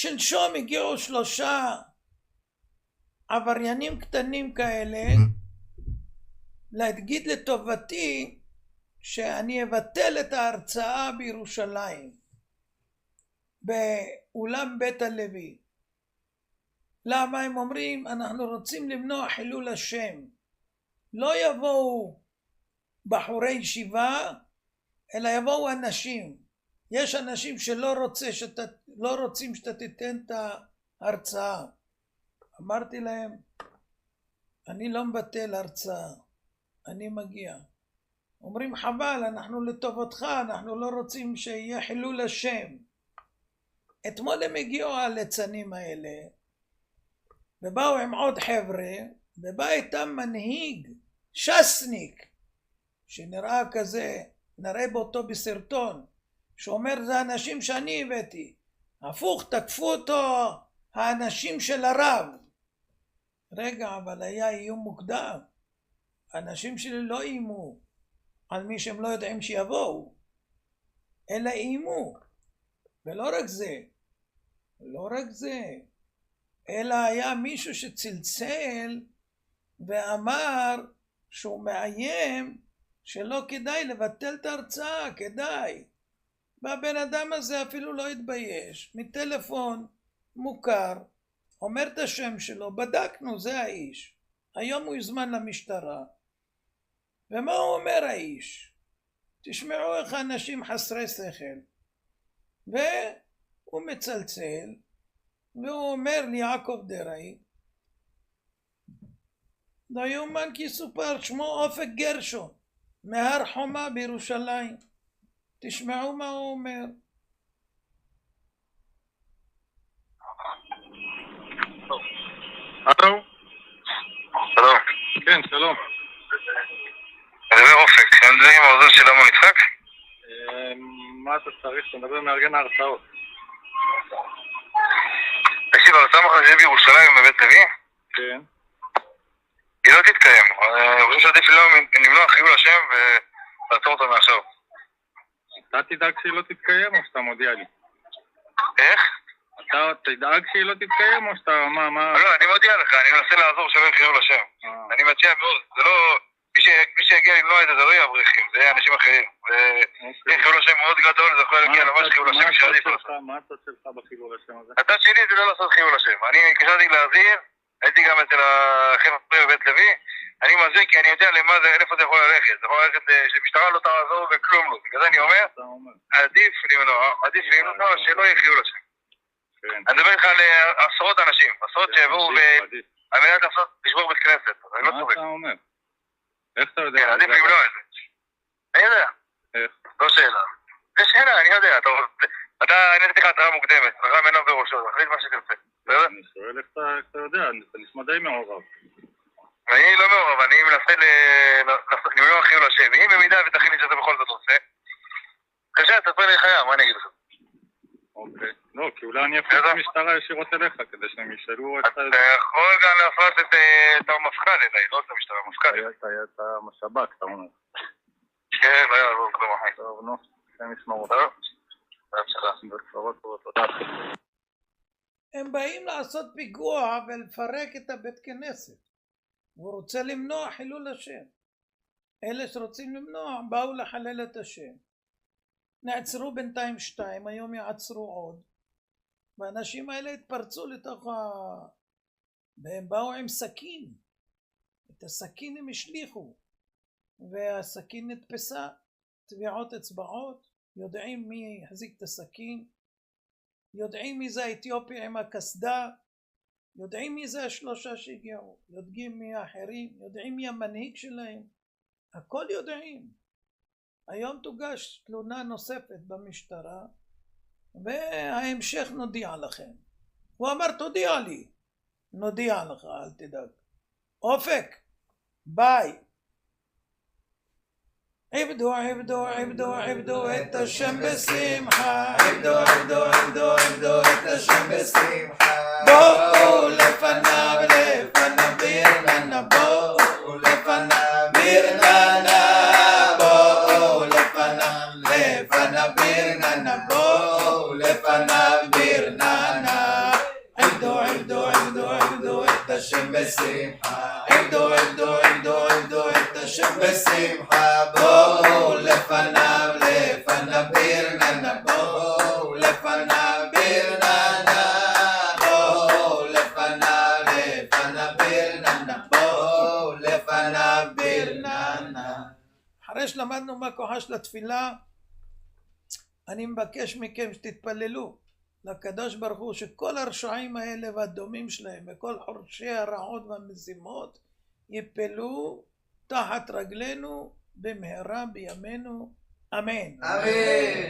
שלשום הגיעו 3 עבריינים קטנים כאלה להגיד לטובתי שאני אבטל את ההרצאה בירושלים באולם בית הלוי. למה? הם אומרים אנחנו רוצים למנוע חילול השם. לא יבואו בחורי ישיבה אלא יבואו אנשים. יש אנשים שלא רוצים שאתה תיתן את ההרצאה. אמרתי להם אני לא מבטל הרצאה, אני מגיע. אומרים חבל, אנחנו לטובתך, אנחנו לא רוצים שיהיה חילול השם. אתמול הם הגיעו הליצנים האלה ובאו עם עוד חבר'ה, ובא איתם מנהיג שסניק שנראה כזה, נראה באותו בסרטון, שאומר זה האנשים שאני הבאתי. הפוך, תקפו אותו האנשים של הרב. רגע, אבל היה איום מוקדם. האנשים שלי לא איימו על מי שהם לא יודעים שיבואו, אלא איימו. ולא רק זה, לא רק זה, אלא היה מישהו שצלצל ואמר שהוא מאיים שלא כדאי לבטל את ההרצאה, כדאי. והבן אדם הזה אפילו לא התבייש, מטלפון מוכר, אומר את השם שלו, בדקנו, זה האיש. היום הוא יזמן למשטרה. ומה הוא אומר האיש? תשמעו איך אנשים חסרי שכל. והוא מצלצל, והוא אומר לי יעקב דרעי, לא יאומן כי סופר, שמו אופק גרשון, מהר חומה בירושלים. תשמעו מה הוא אומר. הלו? שלום. כן, שלום. מדבר אופק, אני מדבר עם העוזר של עמון יצחק? מה אתה צריך? אתה מדבר מארגן ההרצאות. תקשיב, ההרצאה מחר שיהיה בירושלים בבית לוי? כן. היא לא תתקיים. אני חושב שעדיף למנוע חילול השם ולעצור אותה מעכשיו. אתה תדאג שהיא לא תתקיים או שאתה מודיע לי? איך? אתה תדאג שהיא לא תתקיים או שאתה... מה? לא, אני מודיע לך, אני מנסה לעזור שלא יהיה חילול השם. אני מציע מאוד, זה לא... מי שיגיע למנוע את זה, זה לא יהיה אברכים, זה יהיה אנשים אחרים. וחילול השם מאוד גדול, זה יכול להגיע ממש חילול השם שעדיף לעשות. מה הצד שלך בחילול השם הזה? הצד שלי זה לא לעשות חילול השם. אני קשרתי להזהיר, הייתי גם אצל החבר'ה בבית לוי, אני מזהיר כי אני יודע איפה זה יכול ללכת. זה יכול ללכת שמשטרה לא תעזור וכלום לא. בגלל זה אני אומר, עדיף למנוע שלא יהיה חילול השם. אני מדבר איתך על עשרות אנשים, עשרות שיבואו על מנת לשבור בית כנסת. אני לא צוחק. מה אתה אומר? איך אתה יודע? כן, עדיף למנוע את זה. אני יודע. איך? לא שאלה. זה שאלה, אני יודע. אני נתתי לך התראה מוקדמת, התראה מנוע בראשו, תחליט מה שתרצה. אני שואל איך אתה יודע, אתה נשמע די מעורב. אני לא מעורב, אני מנסה למנוע חילול השם. אם במידה ותחליט שאתה בכל זאת עושה, קשה, תספר לי חיה, מה אני אגיד לך? אוקיי. לא, כי אולי אני אפילו את המשטרה ישירות אליך, כדי שהם ישאלו את... אתה יכול גם להפרט את המפכ"ל, לא את המשטרה, המפכ"ל. את המשב"כ, אתה אומר. כן, לא יעבור כלום אחי. טוב, נו, הם ישמעו. תודה. הם באים לעשות פיגוע ולפרק את הבית כנסת. הוא רוצה למנוע חילול השם. אלה שרוצים למנוע באו לחלל את השם. נעצרו בינתיים 2, היום יעצרו עוד. והאנשים האלה התפרצו לתוך והם באו עם סכין. את הסכין הם השליחו. והסכין נתפסה. טביעות אצבעות. יודעים מי החזיק את הסכין. יודעים מי זה האתיופי עם הקסדה. יודעים מי זה 3 שהגיעו. יודעים מי האחרים. יודעים מי המנהיג שלהם. הכל יודעים. היום תוגש תלונה נוספת במשטרה וההמשך נודיע לכם. הוא אמר תודיע לי. נודיע לך, אל תדאג. אופק, ביי. עבדו עבדו עבדו עבדו את השם בשמחה, עבדו עבדו עבדו עבדו את השם בשמחה, בואו לפניו לפניו בירננה, בואו לפניו בירננה, בואו לפניו לפניו בירננה, בואו לפניו בירננה. בשמחה, עבדו עבדו עבדו עבדו את השם בשמחה, בואו לפניו, לפניו ברננה, בואו לפניו ברננה, בואו לפניו, לפניו ברננה, בואו לפניו ברננה. אחרי שלמדנו מה כוחה של התפילה, אני מבקש מכם שתתפללו לקדוש ברוך הוא שכל הרשעים האלה והדומים שלהם וכל חורשי הרעות והמזימות יפלו תחת רגלינו במהרה בימינו, אמן. אמן.